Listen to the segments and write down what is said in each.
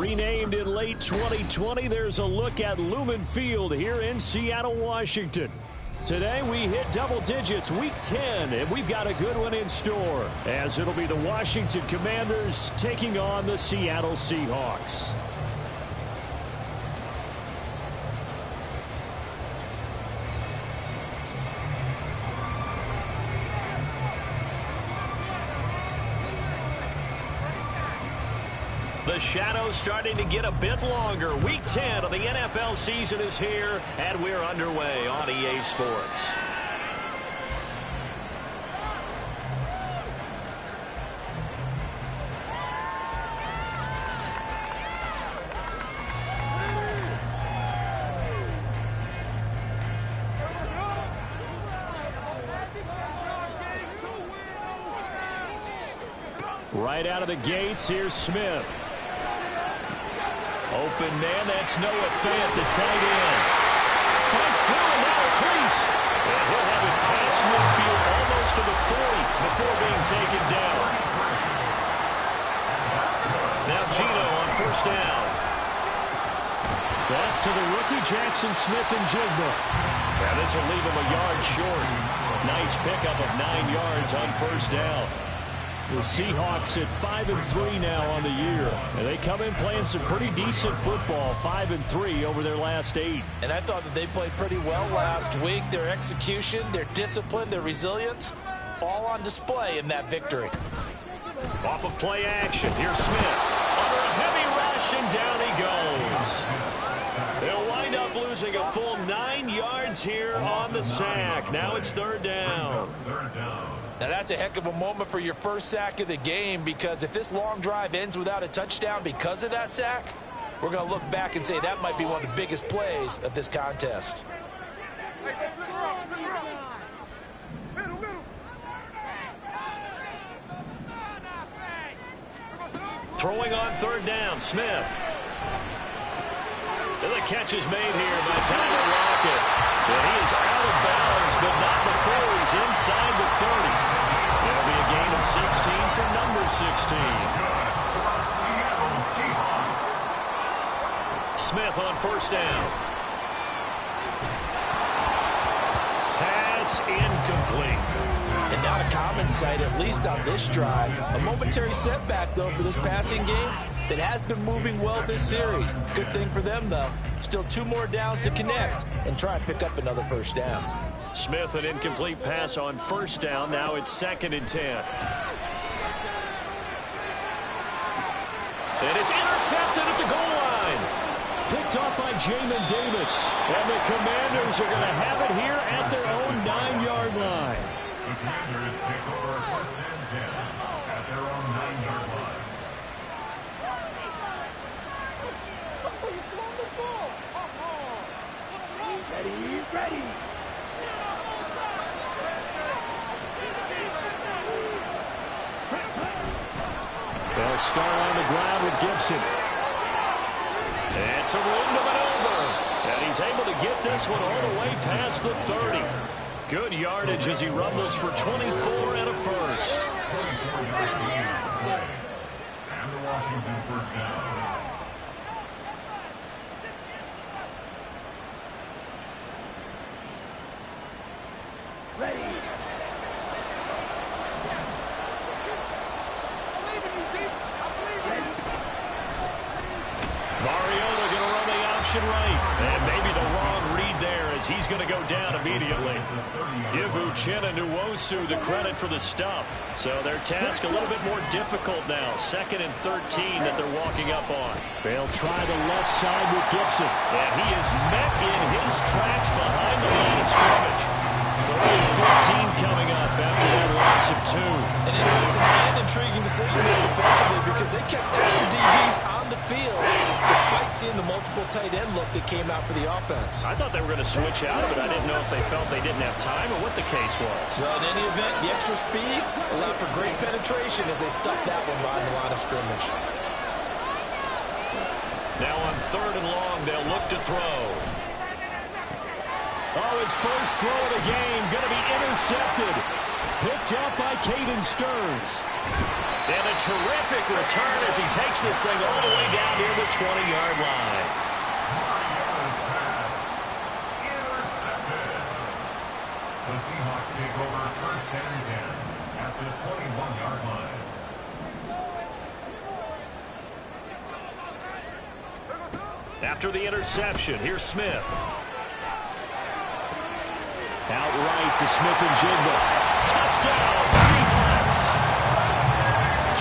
Renamed in late 2020, there's a look at Lumen Field here in Seattle, Washington. Today we hit double digits, week 10, and we've got a good one in store, as it'll be the Washington Commanders taking on the Seattle Seahawks. The shadow's starting to get a bit longer. Week 10 of the NFL season is here, and we're underway on EA Sports. Right out of the gates, here's Smith. Open man, that's Noah Fant, the tight end. Fights through and now a crease. And he'll have it past midfield almost to the 40 before being taken down. Now Gino on first down. That's to the rookie Jackson Smith-Njigba. Now this will leave him a yard short. Nice pickup of 9 yards on first down. The Seahawks at 5-3 now on the year. And they come in playing some pretty decent football, 5-3 over their last 8. And I thought that they played pretty well last week. Their execution, their discipline, their resilience, all on display in that victory. Off of play action, here's Smith. Under a heavy rush, and down he goes. They'll wind up losing a full 9 yards here on the sack. Now it's third down. Now that's a heck of a moment for your first sack of the game, because if this long drive ends without a touchdown because of that sack, we're going to look back and say that might be one of the biggest plays of this contest. Throwing on third down, Smith. And the catch is made here by Tyler Lockett. And he is out of bounds, but not before he's inside the 30. It'll be a gain of 16 for number 16. Smith on first down. Pass incomplete. And not a common sight, at least on this drive. A momentary setback, though, for this passing game that has been moving well this series. Good thing for them, though. Still 2 more downs to connect and try and pick up another first down. Smith, an incomplete pass on first down. Now it's 2nd and 10. And it's intercepted at the goal line. Picked off by Jamin Davis. And the Commanders are going to have it here at their own 9-yard line. The Commanders take over 1st and 10 at their own 9-yard line. Ready. They'll start on the ground with Gibson. And some room to maneuver. And he's able to get this one all the way past the 30. Good yardage as he rumbles for 24 and a first. And the Washington first down. Ready. Mariota going to run the option right. And maybe the wrong read there as he's going to go down immediately. Give Uchenna Nwosu the credit for the stuff. So their task a little bit more difficult now. 2nd and 13 that they're walking up on. They'll try the left side with Gibson. And he is met in his tracks behind the line of scrimmage. 3rd and 15 coming up after that loss of 2. An interesting and intriguing decision there defensively, because they kept extra DBs on the field despite seeing the multiple tight end look that came out for the offense. I thought they were going to switch out of it. I didn't know if they felt they didn't have time or what the case was. Well, in any event, the extra speed allowed for great penetration as they stuffed that one behind the line of scrimmage. Now on 3rd and long, they'll look to throw. Oh, his first throw of the game going to be intercepted. Picked up by Caden Stearns. And a terrific return as he takes this thing all the way down near the 20-yard line. The Seahawks take over first and 10 at the 21-yard line. After the interception, here's Smith. Outright to Smith-Njigba. Touchdown, Seahawks!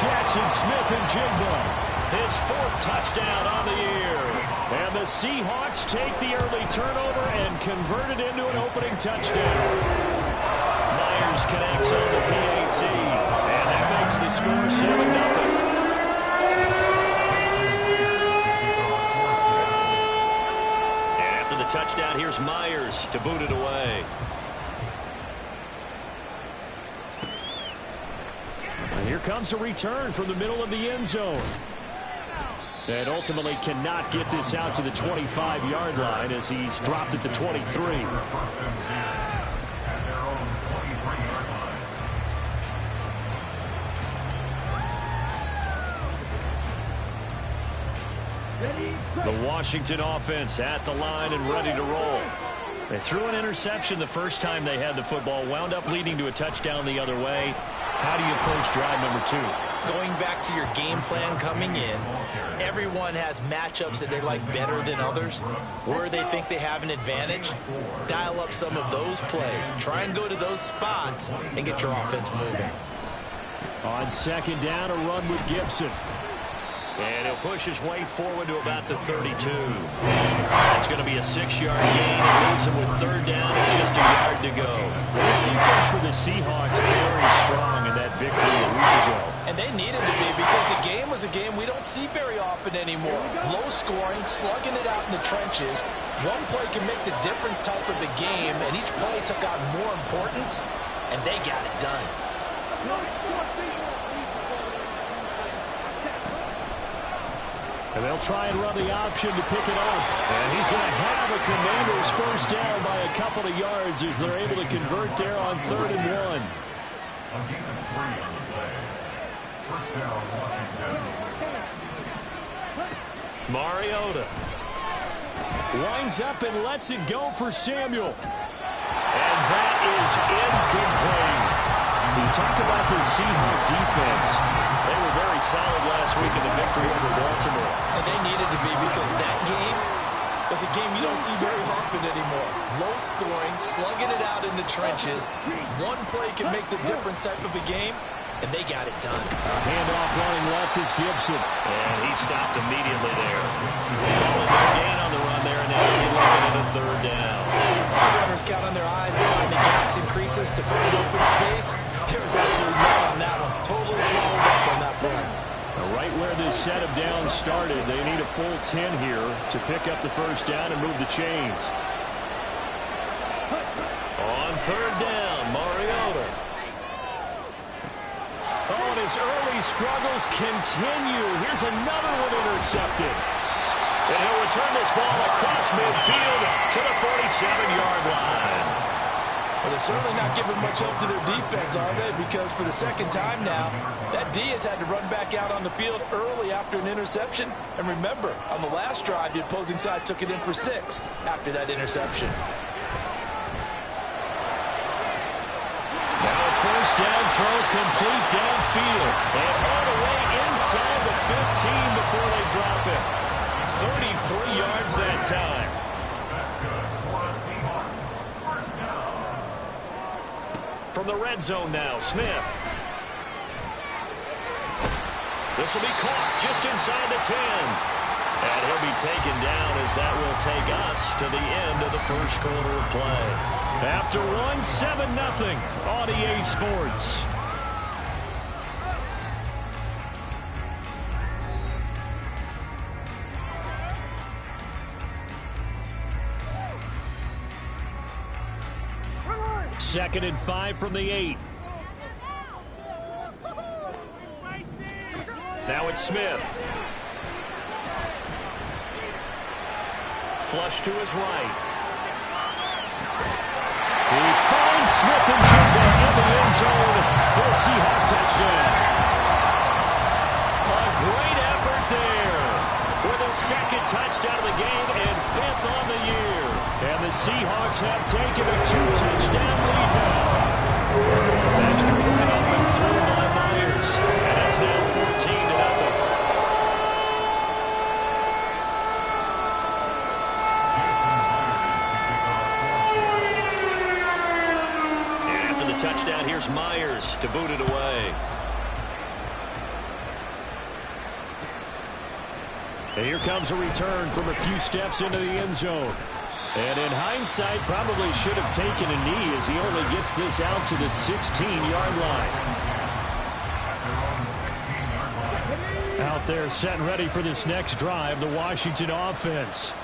Jackson Smith-Njigba, his 4th touchdown on the year. And the Seahawks take the early turnover and convert it into an opening touchdown. Myers connects on the PAT, and that makes the score 7-0. Touchdown, here's Myers to boot it away. And here comes a return from the middle of the end zone. And ultimately cannot get this out to the 25-yard line as he's dropped at the 23. The Washington offense at the line and ready to roll. They threw an interception the first time they had the football, wound up leading to a touchdown the other way. How do you approach drive number 2? Going back to your game plan coming in, everyone has matchups that they like better than others, where they think they have an advantage. Dial up some of those plays. Try and go to those spots and get your offense moving. On second down, a run with Gibson. And he'll push his way forward to about the 32. That's going to be a 6-yard gain. It leaves him with 3rd down and just a yard to go. This defense for the Seahawks very strong in that victory a week ago. And they needed to be because the game was a game we don't see very often anymore. Low scoring, slugging it out in the trenches. One play can make the difference type of the game, and each play took on more importance, and they got it done. And they'll try and run the option to pick it up. And he's going to have a Commanders first down by a couple of yards as they're able to convert there on 3rd and 1. A gain of 3 on the play. First down, Washington. Mariota winds up and lets it go for Samuel. And that is incomplete. You talk about the Seahawks defense. They were very solid last week in the victory over Baltimore. And they needed to be because that game was a game you don't see very often anymore. Low scoring, slugging it out in the trenches. One play can make the difference type of a game, and they got it done. A handoff running left is Gibson. And he stopped immediately there. Calling no gain on the run there, and now they'll be looking at a 3rd down. The runners count on their eyes to find the gaps and creases to find open space. There was absolutely none on that one. Totally swallowed up on that play. Right where this set of downs started, they need a full 10 here to pick up the first down and move the chains. On 3rd down, Mariota. Oh, and his early struggles continue. Here's another one intercepted. And he'll return this ball across midfield to the 47-yard line. Well, they're certainly not giving much up to their defense, are they? Because for the second time now, that D has had to run back out on the field early after an interception. And remember, on the last drive, the opposing side took it in for 6 after that interception. Now a first down throw complete downfield. And all the way inside the 15 before they drop it. 33 yards that time. That's good for the Seahawks. First down. From the red zone now, Smith. This will be caught just inside the 10. And he'll be taken down as that will take us to the end of the first quarter of play. After one, 7-0 on EA Sports. Second and 5 from the 8. Now it's Smith. Flush to his right. He finds Smith-Njigba in the end zone. This Seahawk touchdown. A great effort there. With a second touchdown of the game and 5th on the year. And the Seahawks have taken a 2-touchdown lead now. Extra point up and through by Myers. And it's now 14-0. And after the touchdown, here's Myers to boot it away. And here comes a return from a few steps into the end zone. And in hindsight, probably should have taken a knee as he only gets this out to the 16-yard line. Out there set and ready for this next drive, the Washington offense.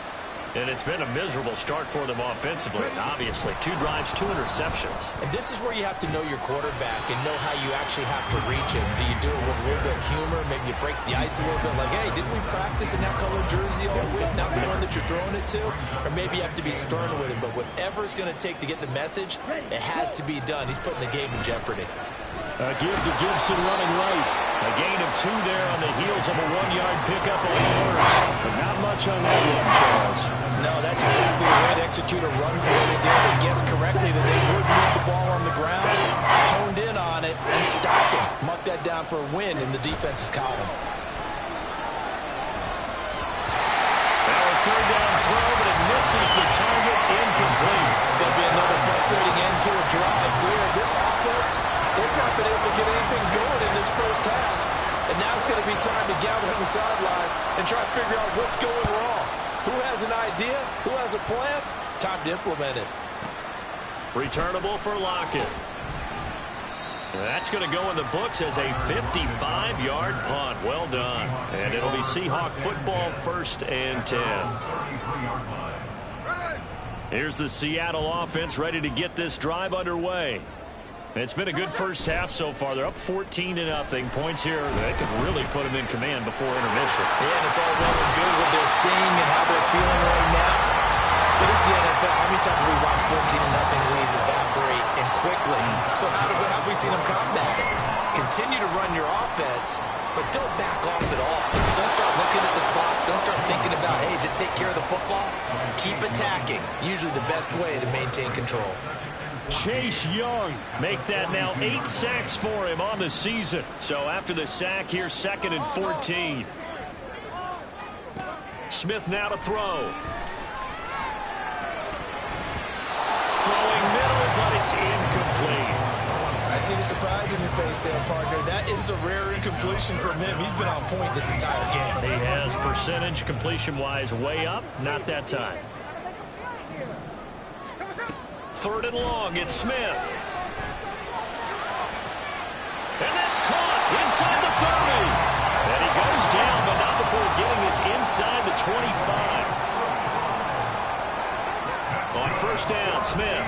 And it's been a miserable start for them offensively, obviously. 2 drives, 2 interceptions. And this is where you have to know your quarterback and know how you actually have to reach him. Do you do it with a little bit of humor? Maybe you break the ice a little bit like, hey, didn't we practice in that color jersey all week? Not the one that you're throwing it to? Or maybe you have to be stern with him. But whatever it's going to take to get the message, it has to be done. He's putting the game in jeopardy. A give to Gibson running right. A gain of 2 there on the heels of a 1-yard pickup on first. But not much on that one, Charles. No, that's exactly the way to execute a run blitz there. They guessed correctly that they would move the ball on the ground, honed in on it, and stopped him. Marked that down for a win in the defense's column. Now a 3rd down throw, but it misses the target, incomplete. It's going to be another frustrating end to a drive here. This offense, they've not been able to get anything going in this first half. And now it's going to be time to gather on the sidelines and try to figure out what's going wrong. Who has an idea? Who has a plan? Time to implement it. Returnable for Lockett. That's going to go in the books as a 55-yard punt. Well done. And it'll be Seahawk football, 1st and 10. Here's the Seattle offense ready to get this drive underway. It's been a good first half so far. They're up 14-0. Points here, they could really put them in command before intermission. Yeah, and it's all well and good what they're seeing and how they're feeling right now. But this is the NFL. How many times have we watched 14-0 leads evaporate and quickly? So how have we seen them combat it? Continue to run your offense, but don't back off at all. Don't start looking at the clock. Don't start thinking about, hey, just take care of the football. Keep attacking. Usually the best way to maintain control. Chase Young make that now 8 sacks for him on the season. So after the sack, here's 2nd and 14. Smith now to throw. Throwing middle, but it's incomplete. I see the surprise in your face there, partner. That is a rare incompletion from him. He's been on point this entire game. He has percentage completion-wise way up. Not that time. 3rd and long, it's Smith. And that's caught inside the 30. And he goes down, but not before getting this inside the 25. On 1st down, Smith.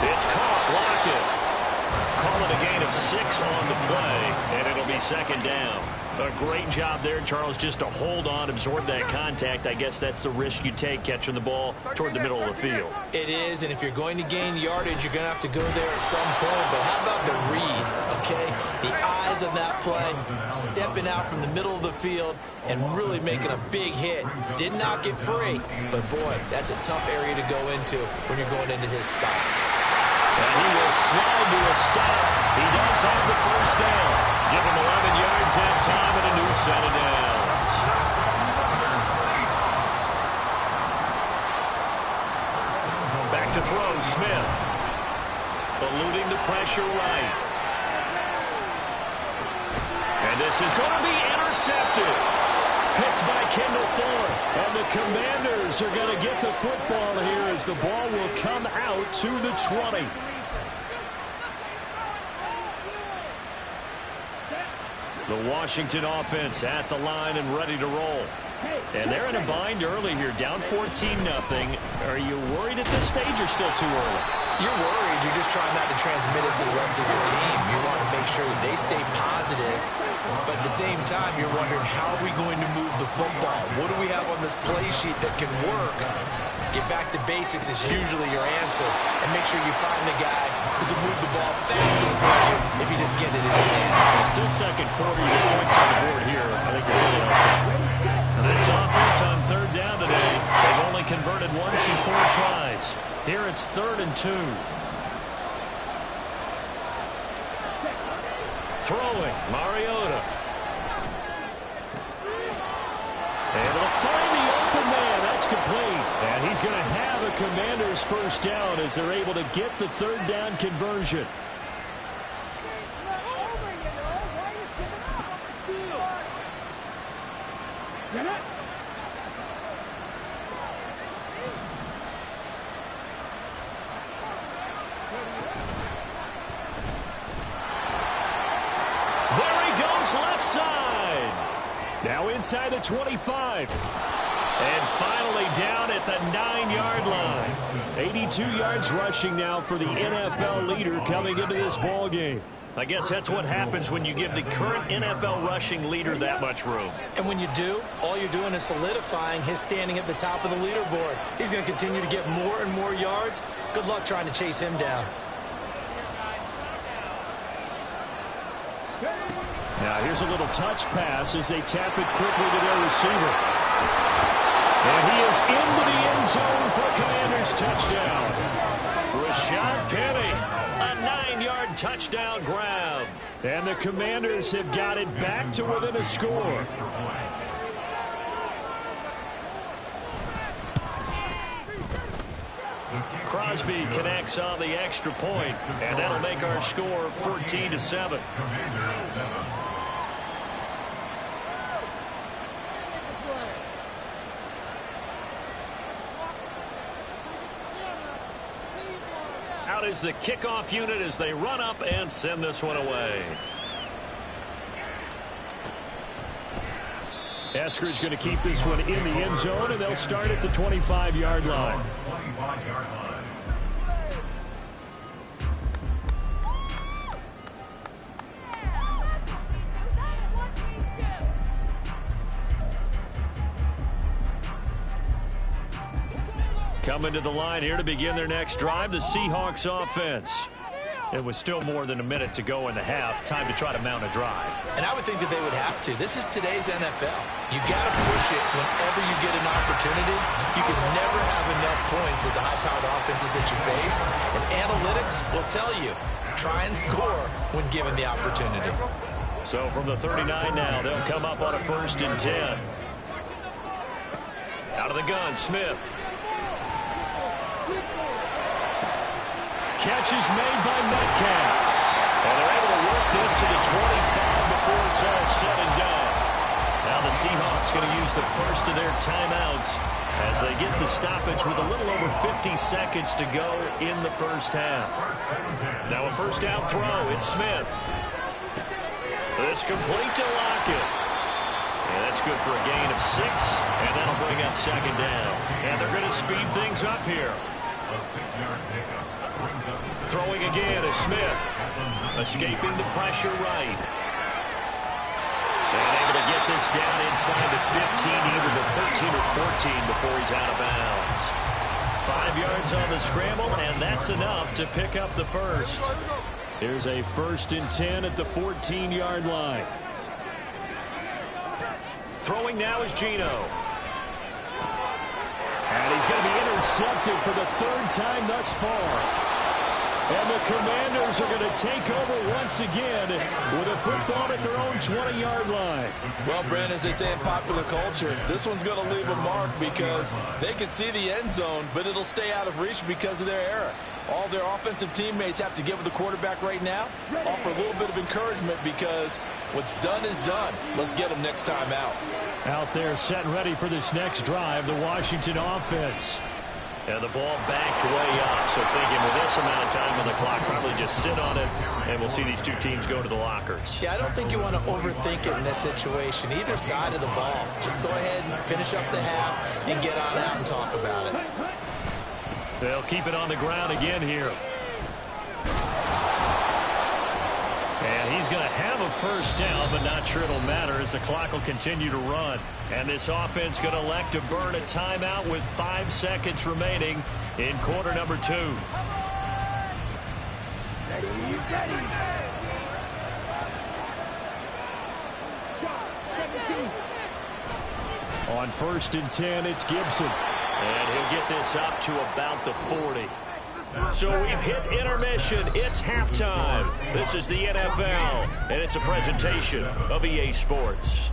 It's caught, Lockett. Call it a gain of 6 on the play, and it'll be 2nd down. A great job there, Charles, just to hold on, absorb that contact. I guess that's the risk you take catching the ball toward the middle of the field. It is, and if you're going to gain yardage, you're going to have to go there at some point. But how about the read, okay? The eyes of that play, stepping out from the middle of the field and really making a big hit. Did not get free, but boy, that's a tough area to go into when you're going into his spot. And he will slide to a stop. He does have the 1st down. Give him 11 yards that time and a new set of downs. Back to throw, Smith. Eluding the pressure right. And this is going to be intercepted. Picked by Kendall Fuller. And the Commanders are going to get the football here as the ball will come out to the 20. The Washington offense at the line and ready to roll. And they're in a bind early here, down 14-0. Are you worried at this stage or still too early? You're worried. You're just trying not to transmit it to the rest of your team. You want to make sure that they stay positive. But at the same time, you're wondering, how are we going to move the football? What do we have on this play sheet that can work? Get back to basics is usually your answer. And make sure you find the guy who can move the ball fastest for you if you just get it in his hands. Still second quarter, your points on the board here. I think you're feeling okay. And this offense on third down today, they've only converted once in 4 tries. Here it's 3rd and 2. Throwing, Mariota. Able to find the open man. That's complete. And he's going to have a Commander's first down as they're able to get the 3rd down conversion. Left side. Now inside the 25. And finally down at the 9-yard line. 82 yards rushing now for the NFL leader coming into this ball game. I guess that's what happens when you give the current NFL rushing leader that much room. And when you do, all you're doing is solidifying his standing at the top of the leaderboard. He's going to continue to get more and more yards. Good luck trying to chase him down. Now here's a little touch pass as they tap it quickly to their receiver. And he is into the end zone for a Commanders touchdown. Rashad Penny, a 9-yard touchdown grab. And the Commanders have got it back to within a score. Crosby connects on the extra point, and that'll make our score 14-7. Out is the kickoff unit as they run up and send this one away. Eskridge going to keep this one in the end zone, and they'll start at the 25-yard line. Coming to the line here to begin their next drive, the Seahawks offense. It was still more than a minute to go in the half. Time to try to mount a drive. And I would think that they would have to. This is today's NFL. You got to push it whenever you get an opportunity. You can never have enough points with the high-powered offenses that you face. And analytics will tell you, try and score when given the opportunity. So from the 39 now, they'll come up on a 1st and 10. Out of the gun, Smith. Catch is made by Metcalf. And they're able to work this to the 25 before it's all said and done. Now the Seahawks going to use the first of their timeouts as they get the stoppage with a little over 50 seconds to go in the first half. Now a first down throw. It's Smith. This complete to Lockett. And that's good for a gain of 6. And that'll bring up 2nd down. And they're going to speed things up here. A 6-yard pickup. Throwing again is Smith. Escaping the pressure right. And able to get this down inside the 15, either the 13 or 14 before he's out of bounds. 5 yards on the scramble, and that's enough to pick up the first. Here's a 1st and 10 at the 14-yard line. Throwing now is Geno. And he's going to be intercepted for the 3rd time thus far. And the Commanders are going to take over once again with a football at their own 20-yard line. Well, Brent, as they say in popular culture, this one's going to leave a mark because they can see the end zone, but it'll stay out of reach because of their error. All their offensive teammates have to give the quarterback right now, offer a little bit of encouragement because what's done is done. Let's get them next time out. Out there set and ready for this next drive, the Washington offense. And the ball backed way up. So thinking with this amount of time on the clock, probably just sit on it, and we'll see these two teams go to the lockers. Yeah, I don't think you want to overthink it in this situation. Either side of the ball. Just go ahead and finish up the half and get on out and talk about it. They'll keep it on the ground again here. And he's going to have a first down, but not sure it'll matter as the clock will continue to run. And this offense going to elect to burn a timeout with 5 seconds remaining in quarter number 2. Ready, ready. On 1st and 10, it's Gibson. And he'll get this up to about the 40. So we've hit intermission. It's halftime. This is the NFL, and it's a presentation of EA Sports.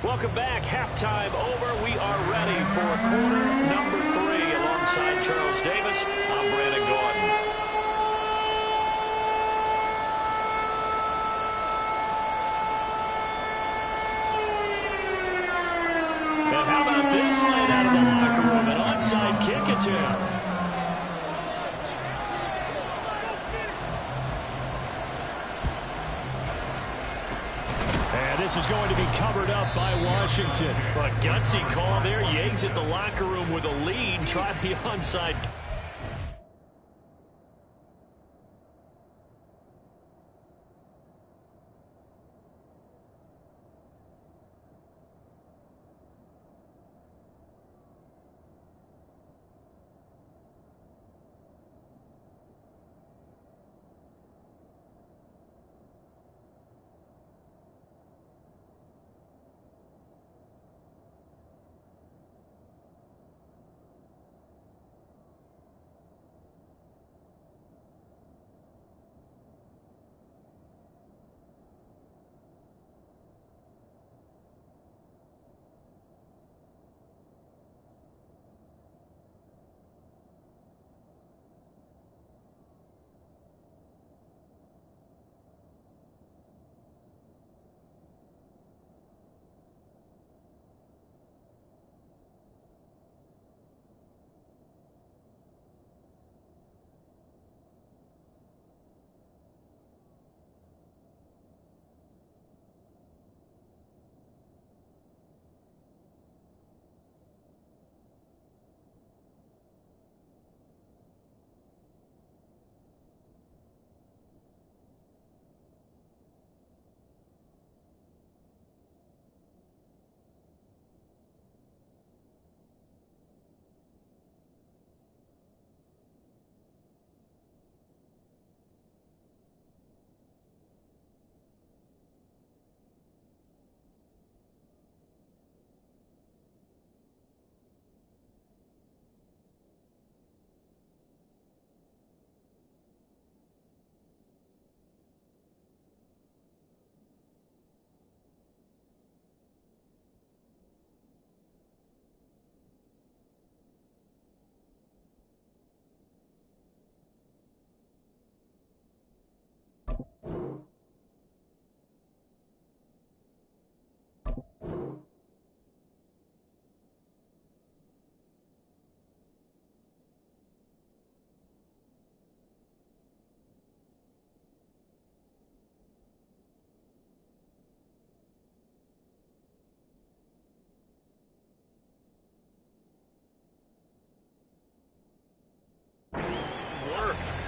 Welcome back. Halftime over. We are ready for quarter number 3. Alongside Charles Davis, I'm Brandon Gordon. And how about this line out of the locker room? An onside kick attempt. This is going to be covered up by Washington. A gutsy call there. He exits the locker room with a lead. Try the onside.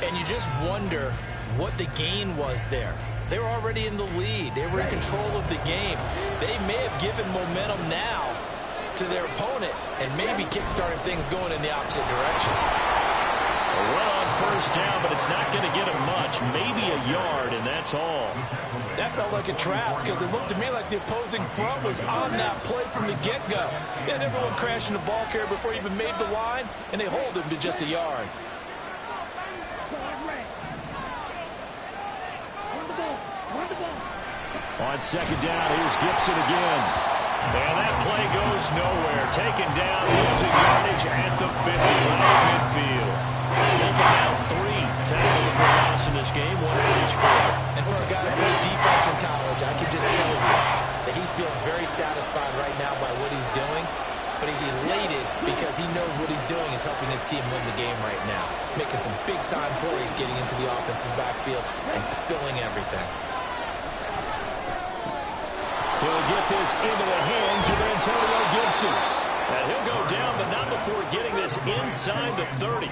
And you just wonder what the gain was there. They were already in the lead. They were in control of the game. They may have given momentum now to their opponent and maybe kickstarted things going in the opposite direction. Well on first down, but it's not going to get him much. Maybe a yard, and that's all. That felt like a trap because it looked to me like the opposing front was on that play from the get-go. They had everyone crashing the ball carrier before he even made the line, and they hold him to just a yard. On second down, here's Gibson again. And that play goes nowhere. Taken down, losing yardage at the 50, right at midfield. Making now 3 tackles for a loss in this game, 1 for each quarter. And for a guy who played defense in college, I can just tell you that he's feeling very satisfied right now by what he's doing. But he's elated because he knows what he's doing is helping his team win the game right now. Making some big-time plays, getting into the offense's backfield and spilling everything. He'll get this into the hands of Antonio Gibson. And he'll go down, but not before getting this inside the 30.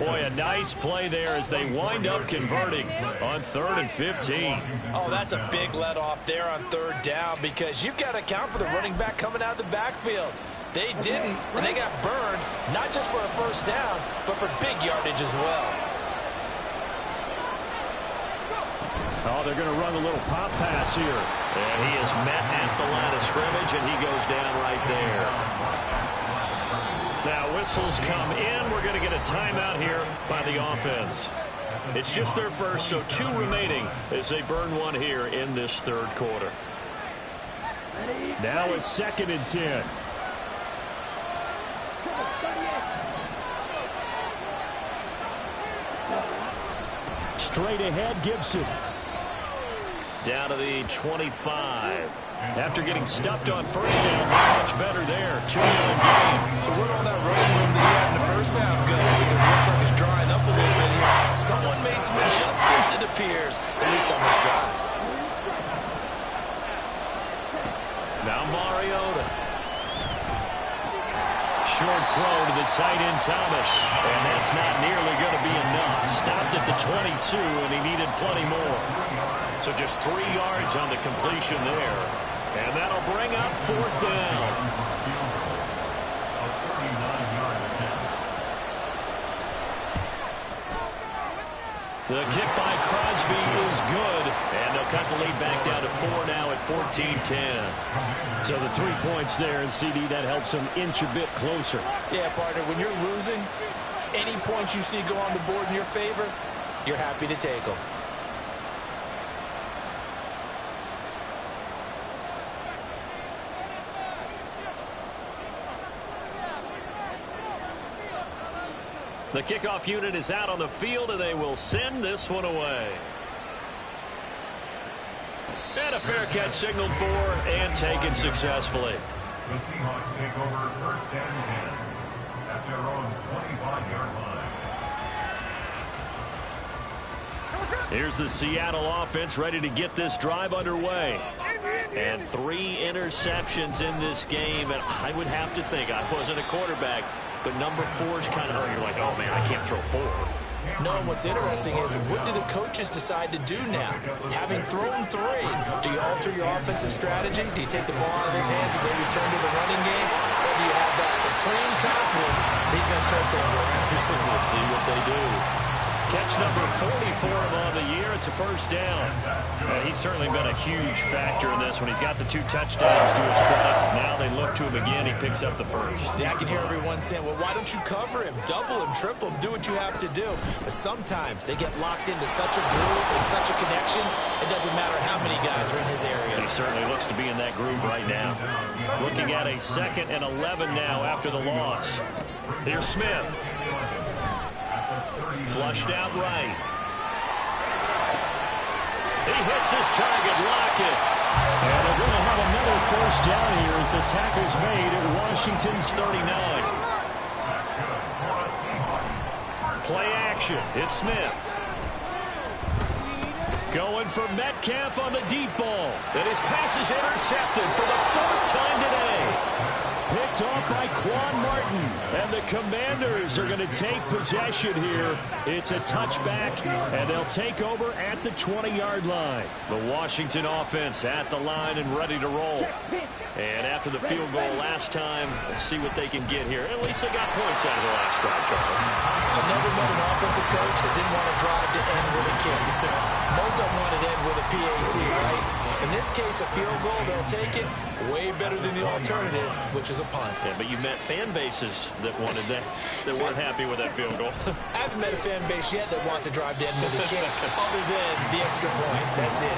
Boy, a nice play there as they wind up converting on 3rd and 15. Oh, that's a big let off there on 3rd down because you've got to account for the running back coming out of the backfield. They didn't, and they got burned, not just for a first down, but for big yardage as well. Oh, they're going to run a little pop pass here. And he is met at the line of scrimmage, and he goes down right there. Now, whistles come in. We're going to get a timeout here by the offense. It's just their first, so 2 remaining as they burn 1 here in this 3rd quarter. Now it's 2nd and 10. Straight ahead, Gibson. Down to the 25. After getting stuffed on first down, not much better there. 2-yard gain. So where all that running room that he had in the first half go? Because it looks like it's drying up a little bit here. Someone made some adjustments, it appears, at least on this drive. Now Mariota. Short throw to the tight end, Thomas. And that's not nearly going to be enough. Stopped at the 22, and he needed plenty more. So just 3 yards on the completion there. And that'll bring up 4th down. The kick by Crosby is good. And they'll cut the lead back down to 4 now at 14-10. So the 3 points there, and CD, that helps them inch a bit closer. Yeah, partner, when you're losing, any points you see go on the board in your favor, you're happy to take them. The kickoff unit is out on the field, and they will send this one away. And a fair catch signaled for and taken successfully. The Seahawks take over 1st and 10 at their own 25-yard line. Here's the Seattle offense ready to get this drive underway. And 3 interceptions in this game, and I would have to think, I wasn't a quarterback, but number 4 is kind of, you're like, oh man, I can't throw 4. No, what's interesting is what do the coaches decide to do now? Having thrown 3, do you alter your offensive strategy? Do you take the ball out of his hands and maybe turn to the running game? Or do you have that supreme confidence he's going to turn things around? We'll see what they do. Catch number 40 for him on the year. It's a first down. He's certainly been a huge factor in this one. He's got the 2 touchdowns to his credit. Now they look to him again. He picks up the first. Yeah, I can hear everyone saying, well, why don't you cover him? Double him, triple him, do what you have to do. But sometimes they get locked into such a groove and such a connection, it doesn't matter how many guys are in his area. He certainly looks to be in that groove right now. Looking at a 2nd and 11 now after the loss. Here's Smith. Flushed out right. He hits his target, Lockett. And they're going to have another first down here as the tackle's made at Washington's 39. Play action. It's Smith. Going for Metcalf on the deep ball. And his pass is intercepted for the 4th time today. picked off by Quan Martin. And the Commanders are going to take possession here. It's a touchback, and they'll take over at the 20-yard line. The Washington offense at the line and ready to roll. And after the field goal last time, let's see what they can get here. At least they got points out of the last drive, Charles. I've never met an offensive coach that didn't want to drive to end with a kick. Most of them want to end with a PAT, right? In this case, a field goal, they'll take it. Way better than the alternative, which is a punt. Yeah, but you've met fan bases that wanted that, that weren't happy with that field goal. I haven't met a fan base yet that wants to drive to end with a kick, other than the extra point. That's it.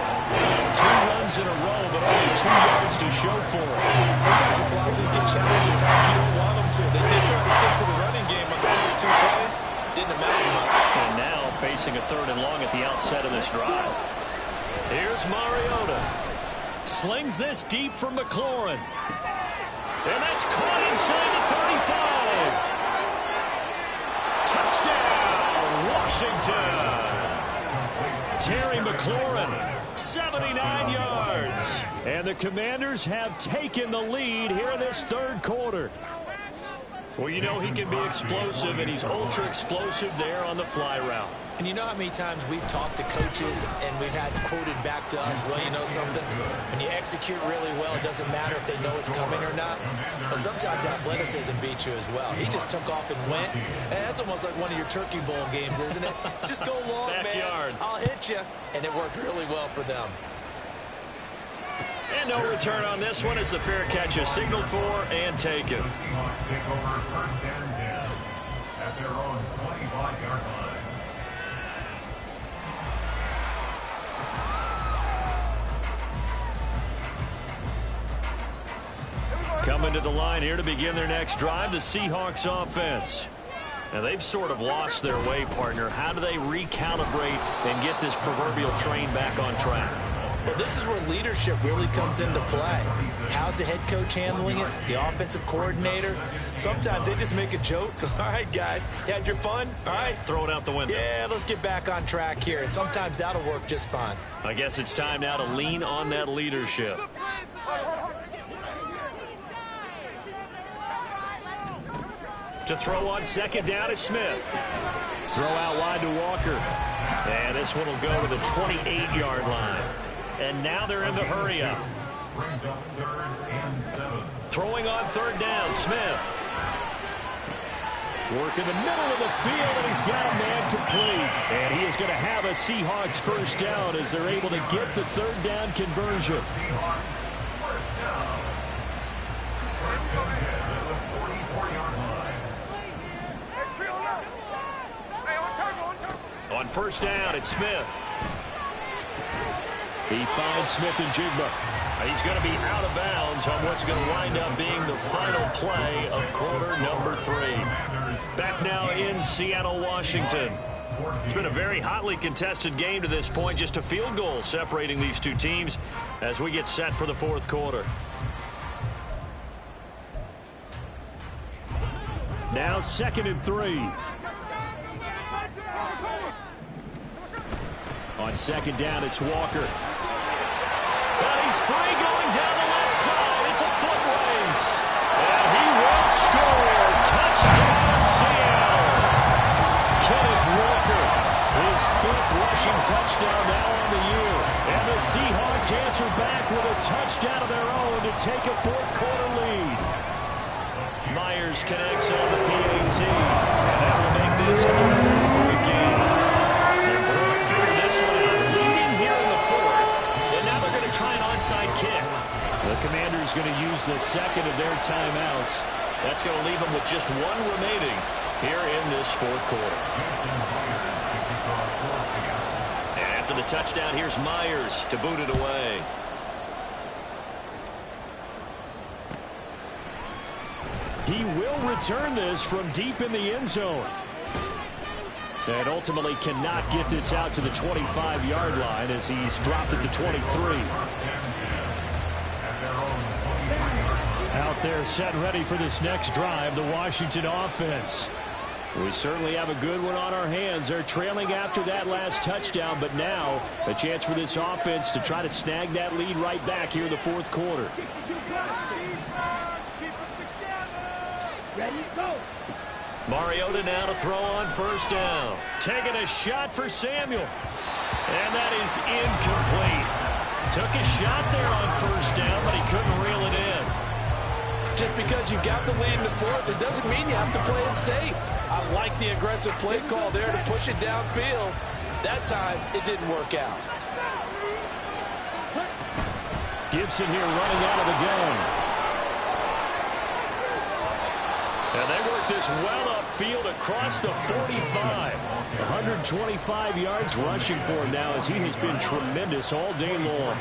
2 runs in a row, but only 2 yards to show for it. Sometimes your philosophies get challenged at times you don't want them to. They did try to stick to the running game on the first 2 plays. Didn't amount to much. And now facing a 3rd and long at the outset of this drive. Here's Mariota. Slings this deep from McLaurin. And that's caught inside the 35. Touchdown, Washington. Terry McLaurin, 79 yards. And the Commanders have taken the lead here in this 3rd quarter. Well, you know he can be explosive, and he's ultra explosive there on the fly route. And you know how many times we've talked to coaches and we've had quoted back to us, well, you know something? When you execute really well, it doesn't matter if they know it's coming or not. But sometimes athleticism beats you as well. He just took off and went. And that's almost like one of your Turkey Bowl games, isn't it? Just go long, Backyard. man. I'll hit you. And it worked really well for them. And no return on this one as the fair catch is signaled for and taken. The Seahawks take over 1st and 10 at their own 25-yard line. Coming to the line here to begin their next drive, the Seahawks offense. Now, they've sort of lost their way, partner. How do they recalibrate and get this proverbial train back on track? Well, this is where leadership really comes into play. How's the head coach handling it? The offensive coordinator? Sometimes they just make a joke. All right, guys, you had your fun? All right. Throw it out the window. Yeah, let's get back on track here. And sometimes that'll work just fine. I guess it's time now to lean on that leadership. To throw on 2nd down is Smith. Throw out wide to Walker. And this one will go to the 28-yard line. And now they're in the hurry-up. Brings up 3rd and 7. Throwing on 3rd down, Smith. Work in the middle of the field, and he's got a man complete. And he is going to have a Seahawks 1st down as they're able to get the 3rd down conversion. Seahawks 1st down. 1st and 10 at the 44-yard line. On 1st down, it's Smith. He finds Smith and Jigba. He's going to be out of bounds on what's going to wind up being the final play of quarter number 3. Back now in Seattle, Washington. It's been a very hotly contested game to this point. Just a field goal separating these 2 teams as we get set for the 4th quarter. Now 2nd and 3. On 2nd down, it's Walker. And he's free going down the left side. It's a foot race. And he will score. Touchdown, Seattle. Kenneth Walker, his 5th rushing touchdown now on the year. And the Seahawks answer back with a touchdown of their own to take a 4th quarter lead. Myers connects on the PAT. And that will make this a 4-point game. Try an onside kick. The Commanders going to use the 2nd of their timeouts. That's going to leave them with just 1 remaining here in this 4th quarter. And after the touchdown, here's Myers to boot it away. He will return this from deep in the end zone. And ultimately cannot get this out to the 25-yard line as he's dropped at the 23. Out there set ready for this next drive, the Washington offense. We certainly have a good one on our hands. They're trailing after that last touchdown, but now a chance for this offense to try to snag that lead right back here in the 4th quarter. Ready, go. Mariota now to throw on first down. Taking a shot for Samuel. And that is incomplete. Took a shot there on first down, but he couldn't reel it in. Just because you got the lead in the fourth, it doesn't mean you have to play it safe. I like the aggressive play call there to push it downfield. That time, it didn't work out. Gibson here running out of the gun. And they work this well upfield across the 45. 125 yards rushing for him now as he has been tremendous all day long.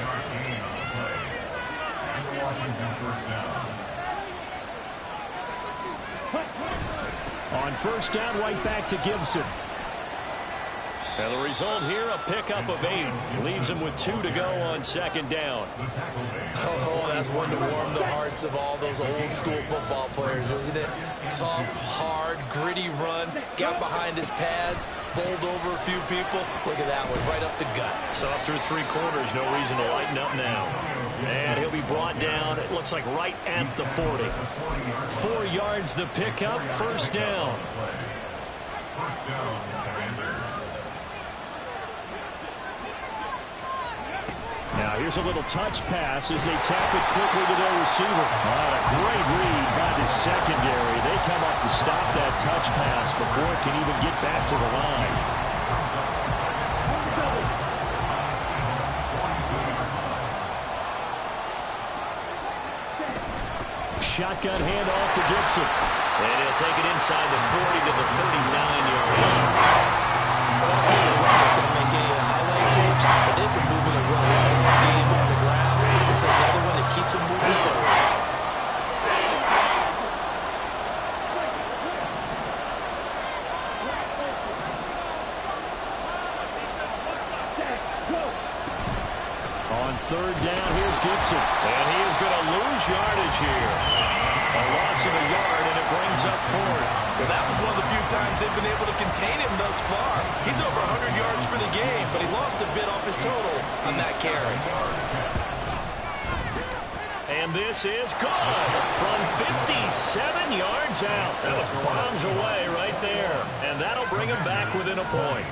On first down, right back to Gibson. And the result here, a pickup of 8. Leaves him with 2 to go on second down. Oh, that's one to warm the hearts of all those old school football players, isn't it? Tough, hard, gritty run. Got behind his pads, bowled over a few people. Look at that one, right up the gut. So up through 3 quarters, no reason to lighten up now. And he'll be brought down, it looks like right at the 40. 4 yards the pickup, first down. First down, Commanders. Now here's a little touch pass as they tap it quickly to their receiver. A great read by the secondary. They come up to stop that touch pass before it can even get back to the line. Shotgun handoff to Gibson. And he'll take it inside the 40 to the 39-yard line. Well, that's not going to make any of the highlight tapes, but they've been moving it well all game on the ground. This is another one that keeps them moving forward. On third down, here's Gibson. And he is going to lose yardage here. A loss of a yard, and it brings up 4th. Well, that was one of the few times they've been able to contain him thus far. He's over 100 yards for the game, but he lost a bit off his total on that carry. And this is good from 57 yards out. That was bombs away right there. And that'll bring him back within a point.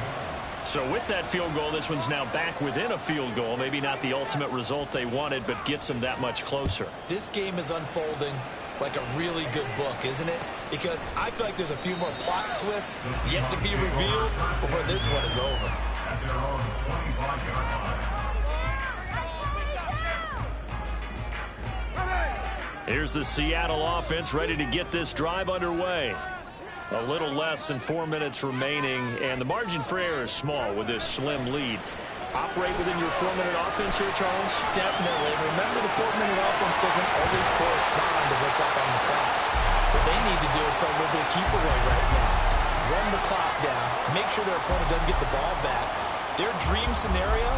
So with that field goal, this one's now back within a field goal. Maybe not the ultimate result they wanted, but gets them that much closer. This game is unfolding like a really good book, isn't it? Because I feel like there's a few more plot twists yet to be revealed before this one is over. At their own 25-yard line. Here's the Seattle offense ready to get this drive underway. A little less than 4 minutes remaining, and the margin for error is small with this slim lead. Operate within your 4-minute offense here, Charles? Definitely. Remember, the 4-minute offense doesn't always correspond to what's up on the clock. What they need to do is play a little bit of keep away right now. Run the clock down. Make sure their opponent doesn't get the ball back. Their dream scenario,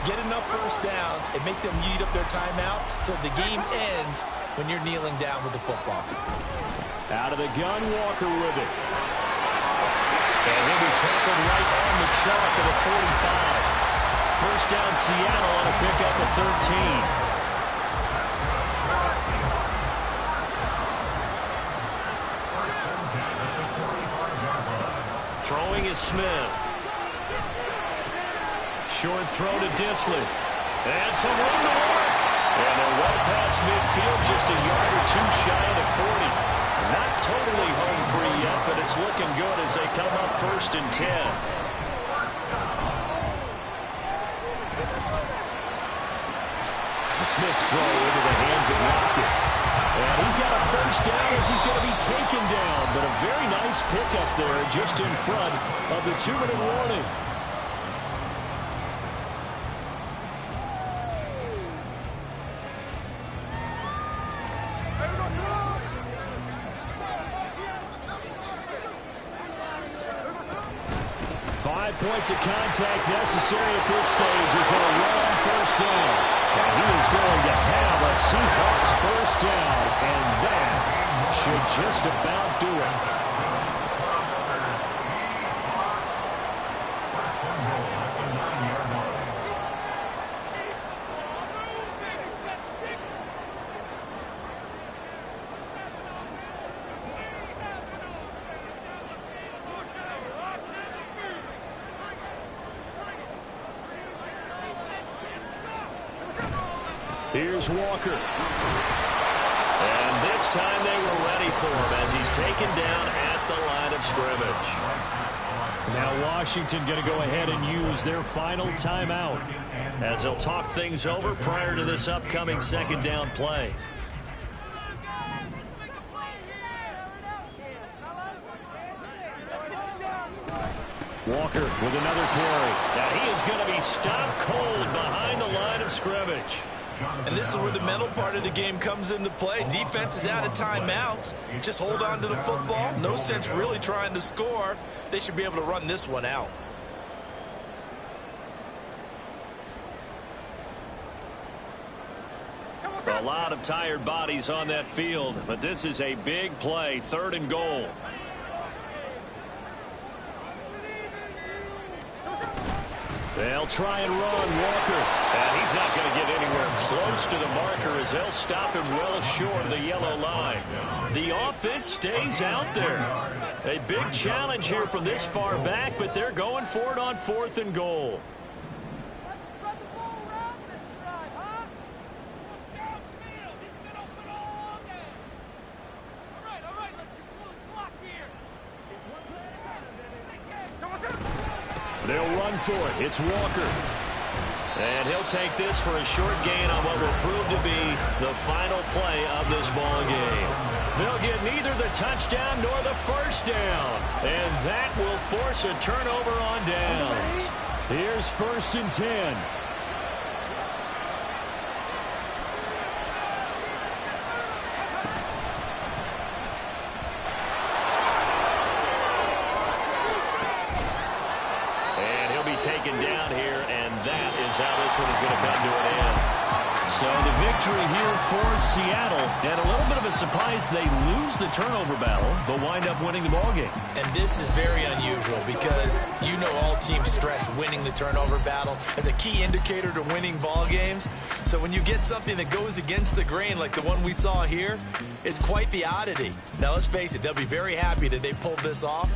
get enough first downs and make them eat up their timeouts so the game ends when you're kneeling down with the football. Out of the gun, Walker with it. And he'll be tackled right on the chalk of the 45. First down, Seattle on a pickup of 13. Throwing is Smith. Short throw to Disley. And some room to work. And they're well past midfield, just a yard or 2 shy of the 40. Not totally home free yet, but it's looking good as they come up 1st and 10. Smith's throw into the hands of Lockett. And he's got a first down as he's going to be taken down. But a very nice pickup there just in front of the 2-minute warning. Points of contact necessary at this stage as they're long first down. And he is going to have a Seahawks first down, and that should just about do it. Here's Walker. And this time they were ready for him as he's taken down at the line of scrimmage. Now Washington going to go ahead and use their final timeout as they'll talk things over prior to this upcoming second down play. Walker with another carry. Now he is going to be stopped cold behind the line of scrimmage. And this is where the mental part of the game comes into play. Defense is out of timeouts. Just hold on to the football. No sense really trying to score. They should be able to run this one out. A lot of tired bodies on that field, but this is a big play, 3rd and goal. They'll try and run Walker. And he's not going to get anywhere close to the marker as they'll stop him well short of the yellow line. The offense stays out there. A big challenge here from this far back, but they're going for it on 4th and goal. They'll run for it. It's Walker. And he'll take this for a short gain on what will prove to be the final play of this ball game. They'll get neither the touchdown nor the first down. And that will force a turnover on downs. Here's 1st and 10. Taken down here, and that is how this one is going to come to an end. So the victory here for Seattle, and a little bit of a surprise they lose the turnover battle, but wind up winning the ball game. And this is very unusual because you know all teams stress winning the turnover battle as a key indicator to winning ball games. So when you get something that goes against the grain like the one we saw here, it's quite the oddity. Now let's face it, they'll be very happy that they pulled this off.